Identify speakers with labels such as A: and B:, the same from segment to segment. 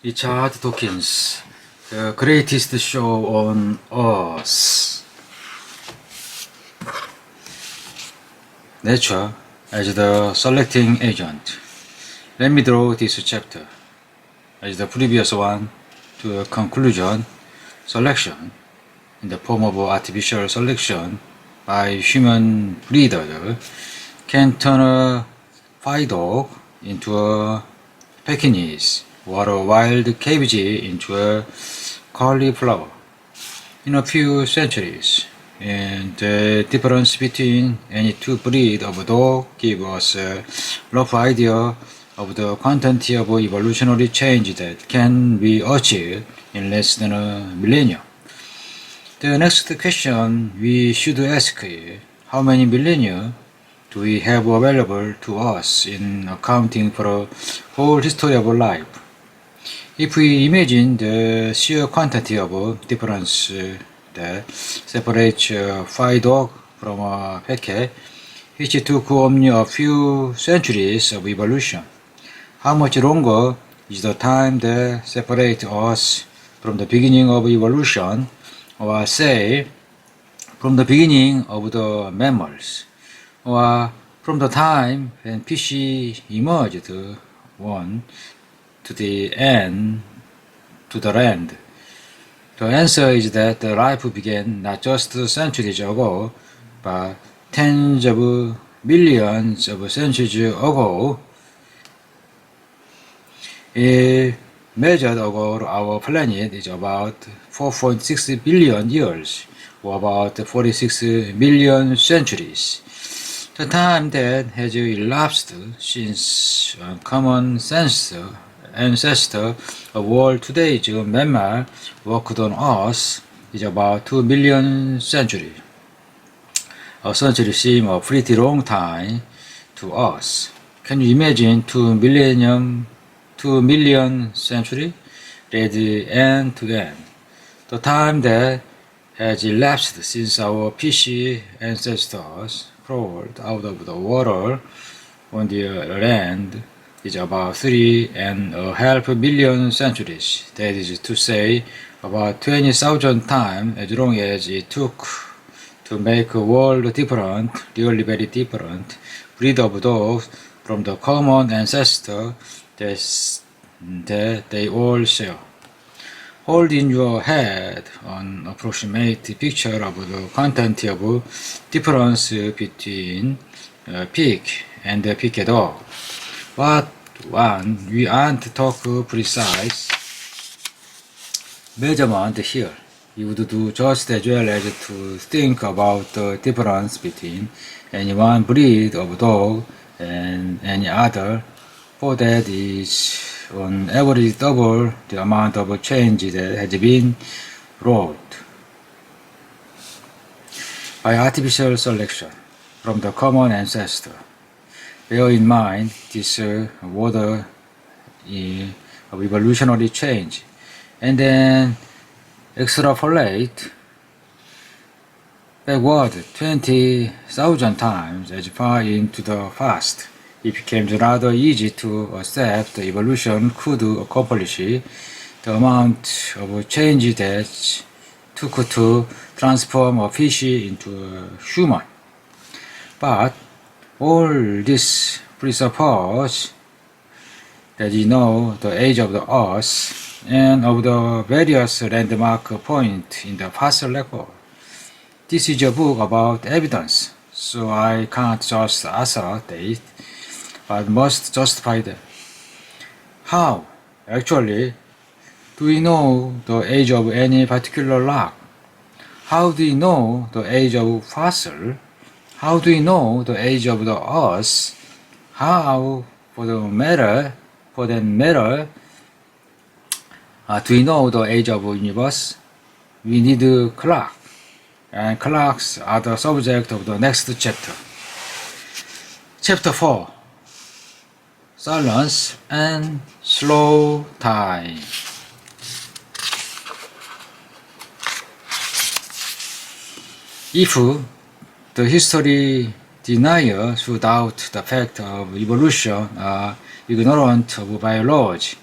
A: Richard Dawkins, The Greatest Show on Earth. Nature as the selecting agent. Let me draw this chapter, as the previous one, to a conclusion. Selection, in the form of artificial selection by human breeders, can turn a fight dog into a Pekingese, or a wild cabbage into a cauliflower in a few centuries, and the difference between any two breeds of dog give us a rough idea of the quantity of evolutionary change that can be achieved in less than a millennium. The next question we should ask is, how many millennia do we have available to us in accounting for a whole history of life? If we imagine the sheer quantity of difference that separates a fight dog from a packet, which took only a few centuries of evolution, how much longer is the time that separates us from the beginning of evolution, or say, from the beginning of the mammals, or from the time when fish emerged one to the end to the land? The answer is that the life began not just centuries ago, but tens of millions of centuries ago. A measured ago, our planet is about 4.6 billion years, or about 46 million centuries. The time that has elapsed since a common sense ancestor of all today's mammal walked on Earth is about 2 million centuries. A century seems a pretty long time to us. Can you imagine 2 million centuries read end to end? The time that has elapsed since our fish ancestors crawled out of the water on the land is about 3.5 billion centuries. That is to say, about 20,000 times as long as it took to make a world different, really very different, breed of dogs from the common ancestor that they all share. Hold in your head an approximate picture of the quantity of difference between a pig and a pig dog. But one, we aren't talk precise measurement here. You would do just as well as to think about the difference between any one breed of dog and any other, for that is on average double the amount of change that has been wrought by artificial selection from the common ancestor. Bear in mind this order of evolutionary change, and then extrapolate backward 20,000 times as far into the past. It becomes rather easy to accept that evolution could accomplish the amount of change that took to transform a fish into a human. But all this presupposes that you know the age of the Earth and of the various landmark points in the fossil record. This is a book about evidence, so I can't just assert date, but must justify them. How, actually, do we know the age of any particular rock? How do we know the age of fossil? How do we know the age of the Earth? How, for that matter, do we know the age of the universe? We need a clock, and clocks are the subject of the next chapter. Chapter 4. Silence and slow time. If the history deniers who doubt the fact of evolution are ignorant of biology,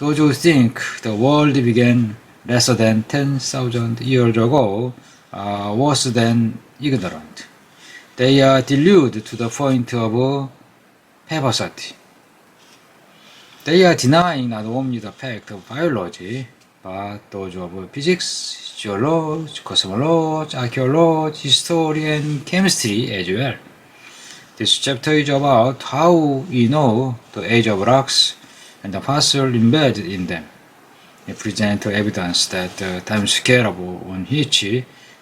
A: Those who think the world began lesser than 10,000 years ago are worse than ignorant. They are deluded to the point of perversity. They are denying not only the fact of biology, but those of physics, geology, cosmology, archaeology, history, and chemistry as well. This chapter is about how we know the age of rocks and the fossil embedded in them. It presents evidence that the time scale on which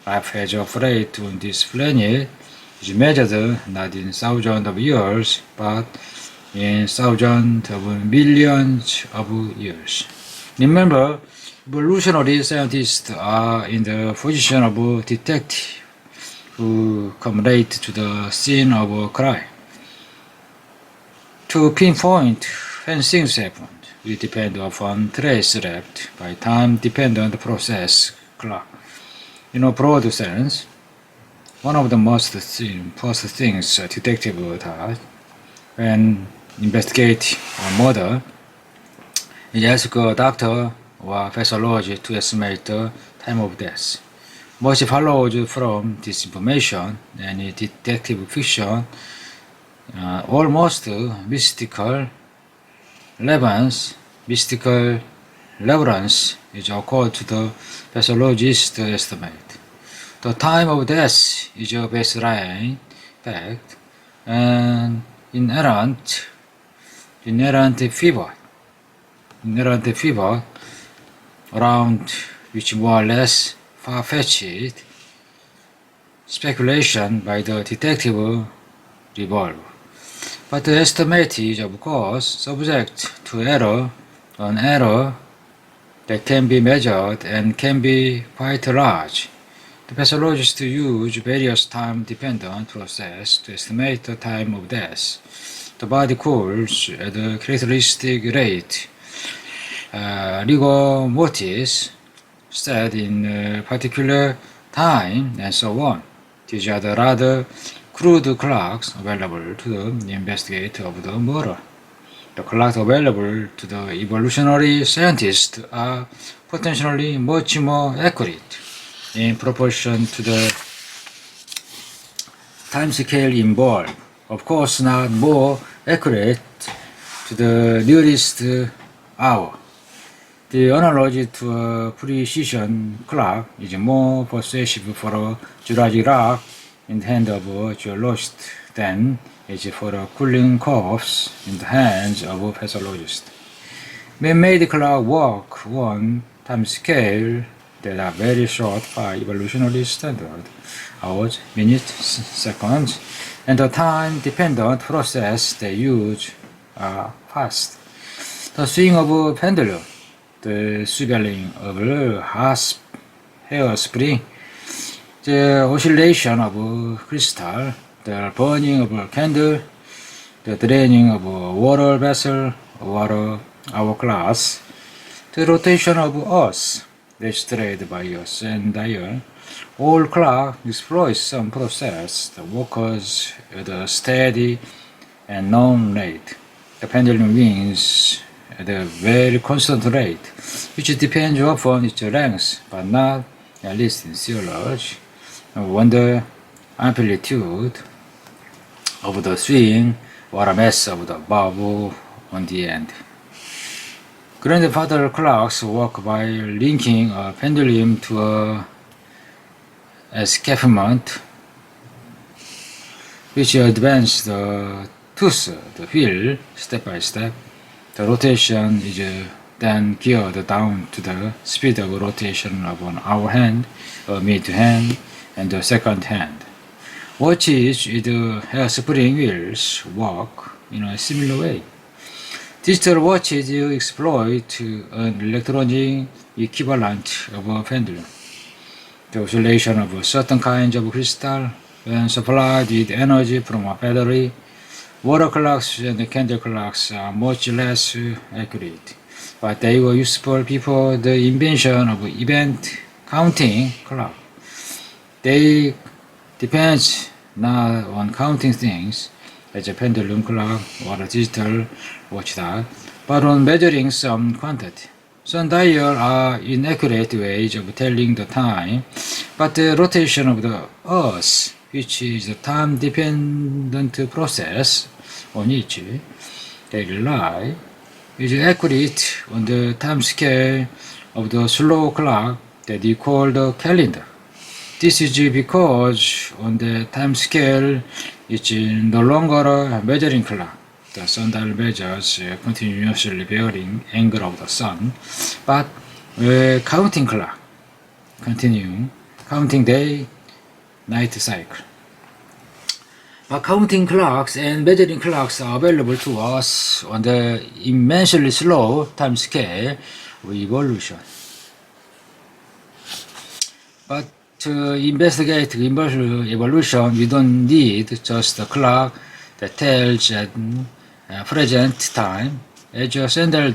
A: life has operated on this planet is measured not in thousands of years, but in thousands of millions of years. Remember, evolutionary scientists are in the position of detective who come late to the scene of a crime. To pinpoint when things happened, we depend upon trace left by time-dependent process clock. In a broad sense, one of the most first things a detective does when investigating a murder is ask a doctor or pathologist to estimate the time of death. Much follows from this information, and detective fiction almost mystical relevance is accorded to the pathologist estimate. The time of death is a baseline fact, and inherent fever around which more or less far-fetched speculation by the detective revolve. But the estimate is, of course, subject to error, an error that can be measured and can be quite large. The pathologists use various time-dependent processes to estimate the time of death. The body cools at a characteristic rate. Rigor mortis set in a particular time, and so on. These are the rather crude clocks available to the investigator of the murder. The clocks available to the evolutionary scientists are potentially much more accurate in proportion to the timescale involved. Of course, not more accurate to the nearest hour. The analogy to a precision clock is more persuasive for a Jurassic rock in the hand of a geologist than is for a cooling corpse in the hands of a pathologist. Man-made clock work on time scale that are very short by evolutionary standard, hours, minutes, seconds, and the time-dependent process they use are fast. The swing of a pendulum, the swirling of a hairspring, the oscillation of a crystal, the burning of a candle, the draining of a water vessel or a hourglass, the rotation of Earth, illustrated by a sundial. All clock exploits some process that works at a steady and known rate. The pendulum swings at a very constant rate, which depends upon its length, but not, at least in theology, on the amplitude of the swing or a mass of the bubble on the end. Grandfather clocks work by linking a pendulum to a escapement, which advances the tooth, the wheel, step by step. The rotation is then geared down to the speed of rotation of an hour hand, a mid hand, and a second hand. Watches with hairspring wheels work in a similar way. Digital watches exploit an electronic equivalent of a pendulum. The oscillation of certain kinds of crystal, when supplied with energy from a battery, water clocks and candle clocks are much less accurate, but they were useful before the invention of event counting clock. They depend not on counting things, as a pendulum clock or a digital watch does, but on measuring some quantity. Sundial are inaccurate ways of telling the time, but the rotation of the Earth, which is a time-dependent process on each daily life, is accurate on the time scale of the slow clock that we call the calendar. This is because on the time scale it's no longer a measuring clock. The sundial measures continuously varying angle of the sun, but a counting clock, continuing counting day, night cycle. But counting clocks and measuring clocks are available to us on the immensely slow time scale of evolution. But to investigate evolution, we don't need just a clock that tells at present time. As a sundial